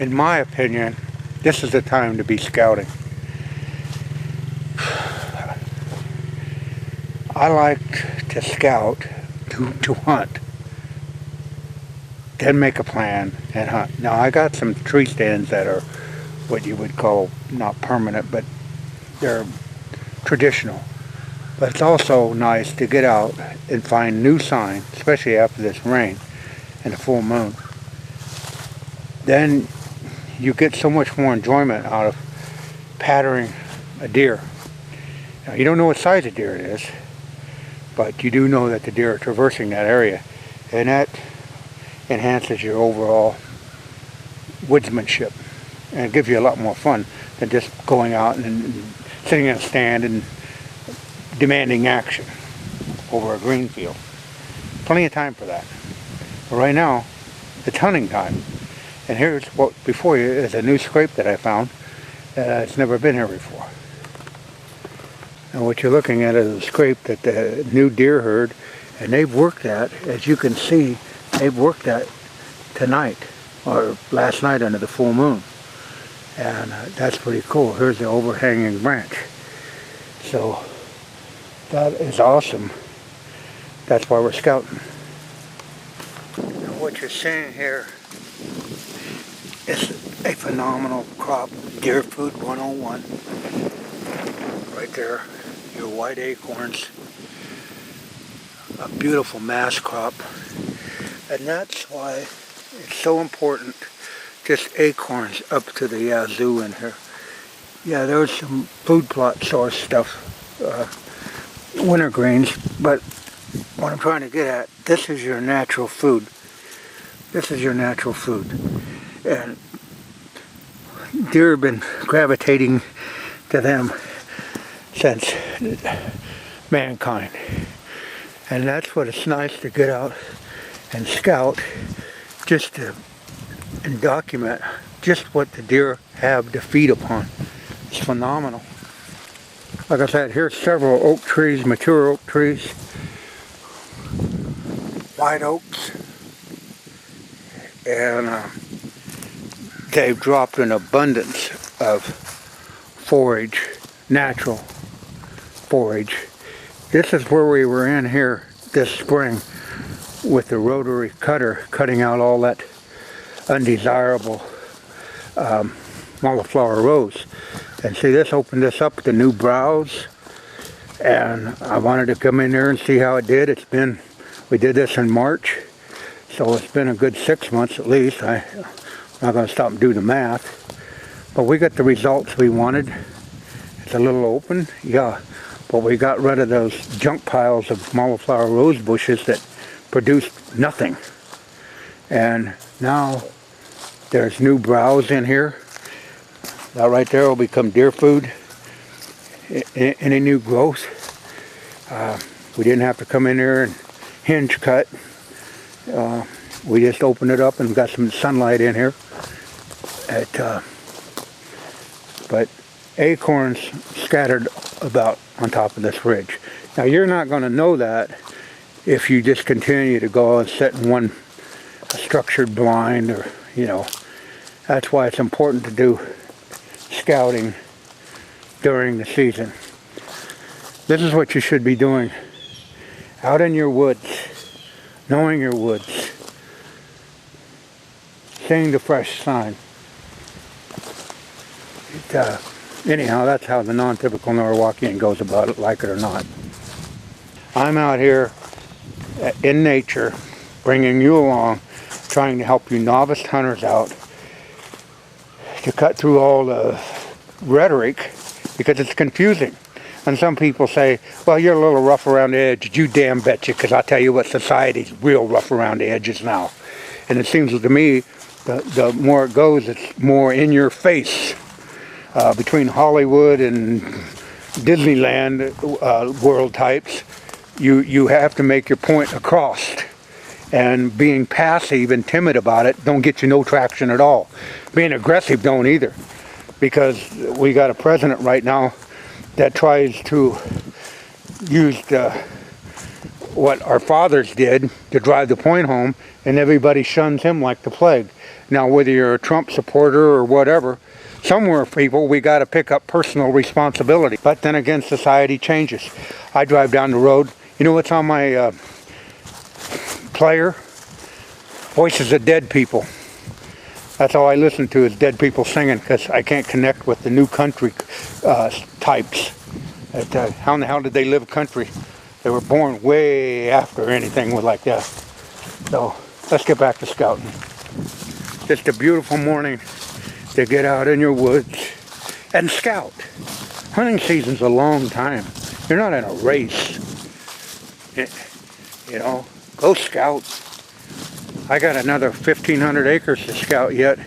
In my opinion, this is the time to be scouting. I like to scout, to hunt, then make a plan and hunt. Now I got some tree stands that are what you would call not permanent, but they're traditional. But it's also nice to get out and find new sign, especially after this rain and the full moon. Then you get so much more enjoyment out of patterning a deer. Now, you don't know what size of deer it is, but you do know that the deer are traversing that area, and that enhances your overall woodsmanship, and it gives you a lot more fun than just going out and sitting in a stand and demanding action over a green field. Plenty of time for that. But right now, it's hunting time. And here's what before you is a new scrape that I found. It's never been here before. And what you're looking at is a scrape that the new deer herd, and they've worked at, as you can see, they've worked at tonight, or last night under the full moon. And that's pretty cool. Here's the overhanging branch. So that is awesome. That's why we're scouting. Now what you're seeing here is a phenomenal crop, Deer Food 101. Right there, your white acorns, a beautiful mass crop. And that's why it's so important, just acorns up to the yazoo in here. Yeah, there's some food plot source stuff, wintergreens, but what I'm trying to get at, this is your natural food. This is your natural food. And deer have been gravitating to them since mankind. And that's what it's nice to get out and scout, just to and document just what the deer have to feed upon. It's phenomenal. Like I said, here's several oak trees, mature oak trees, white oaks, and they've dropped an abundance of forage, natural forage. This is where we were in here this spring with the rotary cutter, cutting out all that undesirable wildflower rose. And see, this opened this up to new browse, and I wanted to come in there and see how it did. We did this in March, so it's been a good 6 months at least. I'm not going to stop and do the math, but we got the results we wanted. It's a little open, yeah, but we got rid of those junk piles of wildflower rose bushes that produced nothing. And now there's new browse in here. That right there will become deer food. Any new growth. We didn't have to come in there and hinge cut. We just opened it up and got some sunlight in here. But acorns scattered about on top of this ridge. Now you're not going to know that if you just continue to go and sit in one structured blind, or that's why it's important to do scouting during the season. This is what you should be doing out in your woods, knowing your woods, seeing the fresh sign. Anyhow, that's how the non-typical Norwalkian goes about it, like it or not. I'm out here in nature, bringing you along, trying to help you novice hunters out to cut through all the rhetoric, because it's confusing. And some people say, well, you're a little rough around the edge. You damn betcha, because I'll tell you what, society's real rough around the edges now. And it seems to me, the more it goes, it's more in your face. Between Hollywood and Disneyland world types, you have to make your point across. And being passive and timid about it don't get you no traction at all. Being aggressive don't either. Because we got a president right now that tries to use the what our fathers did to drive the point home, and everybody shuns him like the plague. Now, whether you're a Trump supporter or whatever, somewhere, people, we got to pick up personal responsibility. But then again, society changes. I drive down the road. You know what's on my player? Voices of dead people. That's all I listen to, is dead people singing, because I can't connect with the new country types. How in the hell did they live country? They were born way after anything was like that. So let's get back to scouting. Just a beautiful morning to get out in your woods and scout. Hunting season's a long time. You're not in a race. You know, go scout. I got another 1,500 acres to scout yet.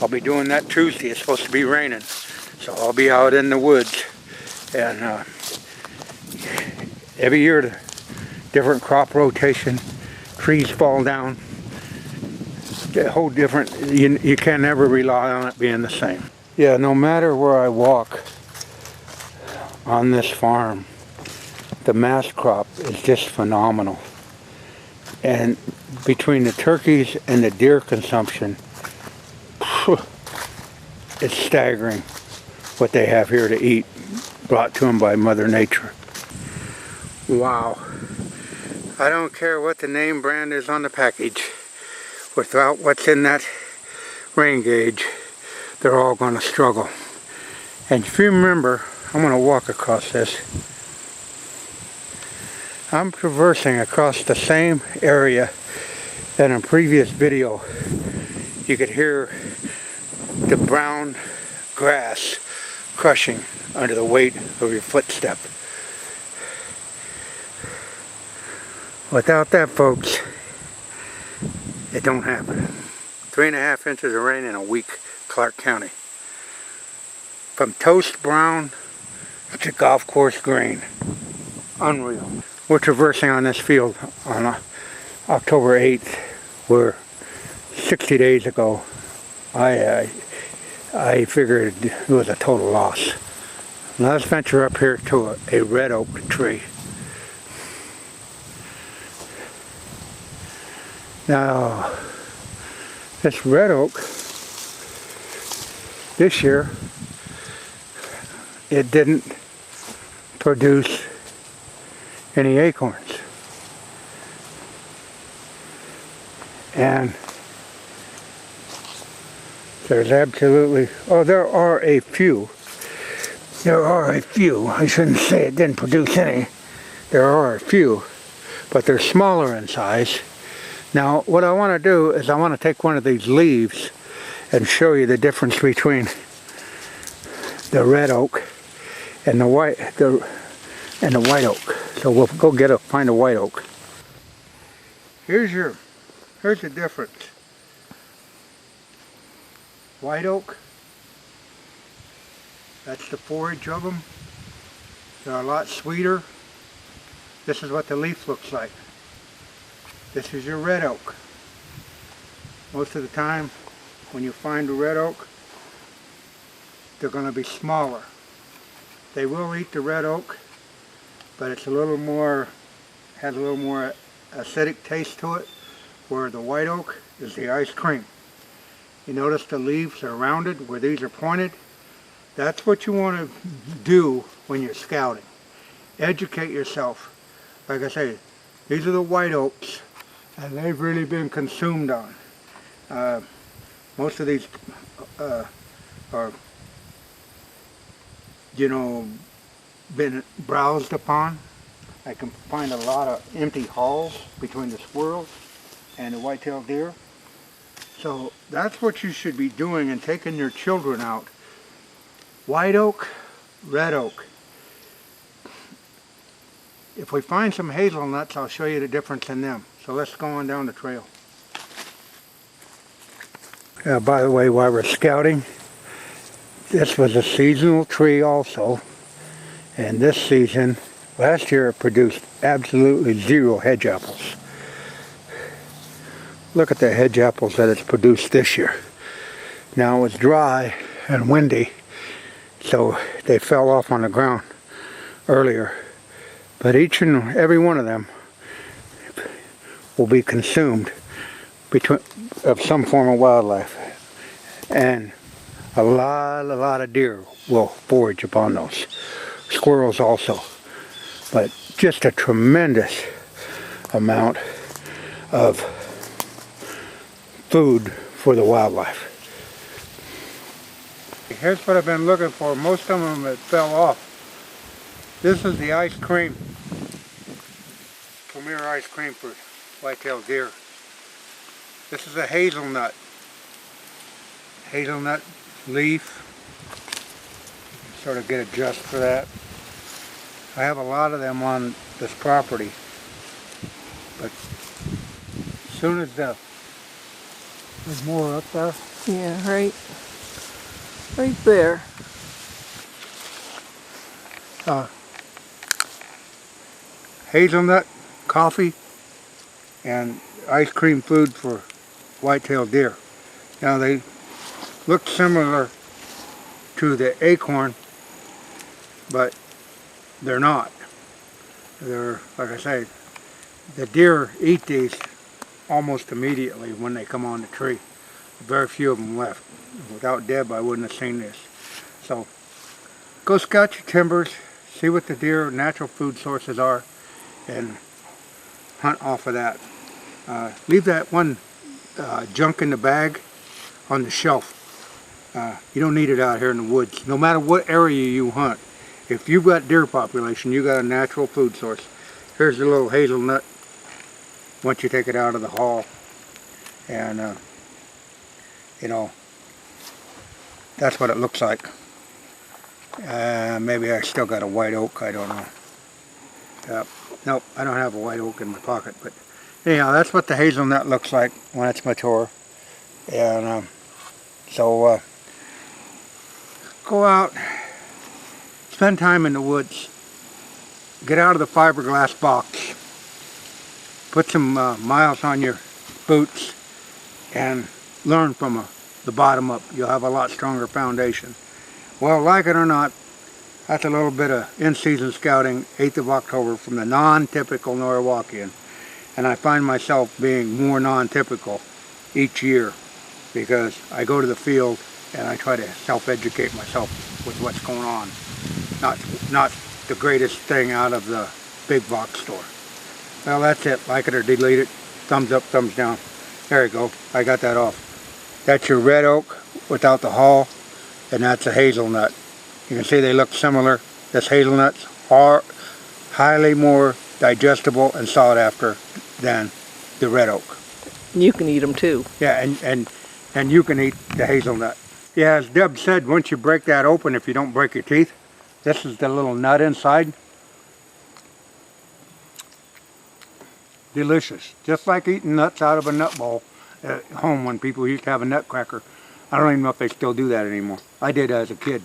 I'll be doing that Tuesday. It's supposed to be raining. So I'll be out in the woods. And every year, different crop rotation. Trees fall down. A whole different, you can never rely on it being the same. Yeah, no matter where I walk on this farm, the mass crop is just phenomenal. And between the turkeys and the deer consumption, it's staggering what they have here to eat, brought to them by Mother Nature. Wow. I don't care what the name brand is on the package. Without what's in that rain gauge, they're all going to struggle. And if you remember, I'm going to walk across this. I'm traversing across the same area that in a previous video you could hear the brown grass crushing under the weight of your footstep. Without that, folks, it don't happen. 3.5 inches of rain in a week, Clark County. From toast brown to golf course green. Unreal. We're traversing on this field on October 8th, where 60 days ago I figured it was a total loss. Now let's venture up here to a red oak tree. Now, this red oak, this year, it didn't produce any acorns. And there's absolutely, there are a few. I shouldn't say it didn't produce any. There are a few, but they're smaller in size. Now, what I want to do is I want to take one of these leaves and show you the difference between the red oak and the white oak. So we'll go find a white oak. Here's the difference. White oak, that's the forage of them. They're a lot sweeter. This is what the leaf looks like. This is your red oak. Most of the time when you find a red oak, they're going to be smaller. They will eat the red oak, but it's a little more, has a little more acidic taste to it, where the white oak is the ice cream. You notice the leaves are rounded where these are pointed. That's what you want to do when you're scouting. Educate yourself. Like I say, these are the white oaks, and they've really been consumed on. Most of these are, you know, been browsed upon. I can find a lot of empty halls between the squirrels and the white-tailed deer. So that's what you should be doing and taking your children out. White oak, red oak. If we find some hazelnuts, I'll show you the difference in them. So let's go on down the trail. By the way, while we're scouting, this was a seasonal tree also. And this season, last year it produced absolutely 0 hedge apples. Look at the hedge apples that it's produced this year. Now it was dry and windy, so they fell off on the ground earlier. But each and every one of them will be consumed of some form of wildlife, and a lot of deer will forage upon those. Squirrels also, but just a tremendous amount of food for the wildlife. Here's what I've been looking for. Most of them that fell off. This is the ice cream, premier ice cream for white-tailed deer. This is a hazelnut leaf. Sort of get a just for that. I have a lot of them on this property, but as soon as there's more up there. Yeah, right there. Hazelnut, coffee, and ice cream food for white-tailed deer. Now they look similar to the acorn, but they're not. They're, like I say, the deer eat these almost immediately when they come on the tree. Very few of them left. Without Deb, I wouldn't have seen this. So go scout your timbers, see what the deer natural food sources are, and hunt off of that. Leave that one junk in the bag on the shelf. You don't need it out here in the woods. No matter what area you hunt, if you've got deer population, you got a natural food source. Here's a little hazelnut once you take it out of the hull, and you know, that's what it looks like. Maybe I still got a white oak, I don't know. Nope, I don't have a white oak in my pocket, but anyhow, that's what the hazelnut looks like when it's mature. And so go out, spend time in the woods, get out of the fiberglass box, put some miles on your boots, and learn from the bottom up. You'll have a lot stronger foundation. Well, like it or not, that's a little bit of in-season scouting, 8th of October, from the non-typical Norwalkian. And I find myself being more non-typical each year because I go to the field and I try to self-educate myself with what's going on. Not the greatest thing out of the big box store. Well, that's it. Like it or delete it. Thumbs up, thumbs down. There you go. I got that off. That's your red oak without the hull, and that's a hazelnut. You can see they look similar. This hazelnuts are highly more digestible and sought after than the red oak. You can eat them too. Yeah, and you can eat the hazelnut. Yeah, as Deb said, once you break that open, if you don't break your teeth, this is the little nut inside. Delicious. Just like eating nuts out of a nut bowl at home when people used to have a nutcracker. I don't even know if they still do that anymore. I did as a kid.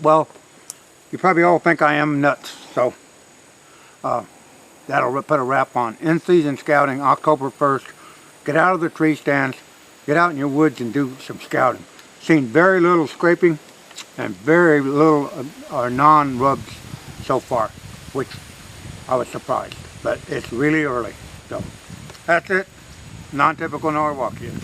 Well, you probably all think I am nuts, so that'll put a wrap on in-season scouting, October 1st. Get out of the tree stands, get out in your woods and do some scouting. Seen very little scraping and very little or non-rubs so far, which I was surprised, but it's really early. So that's it. Non-typical Norwalkian.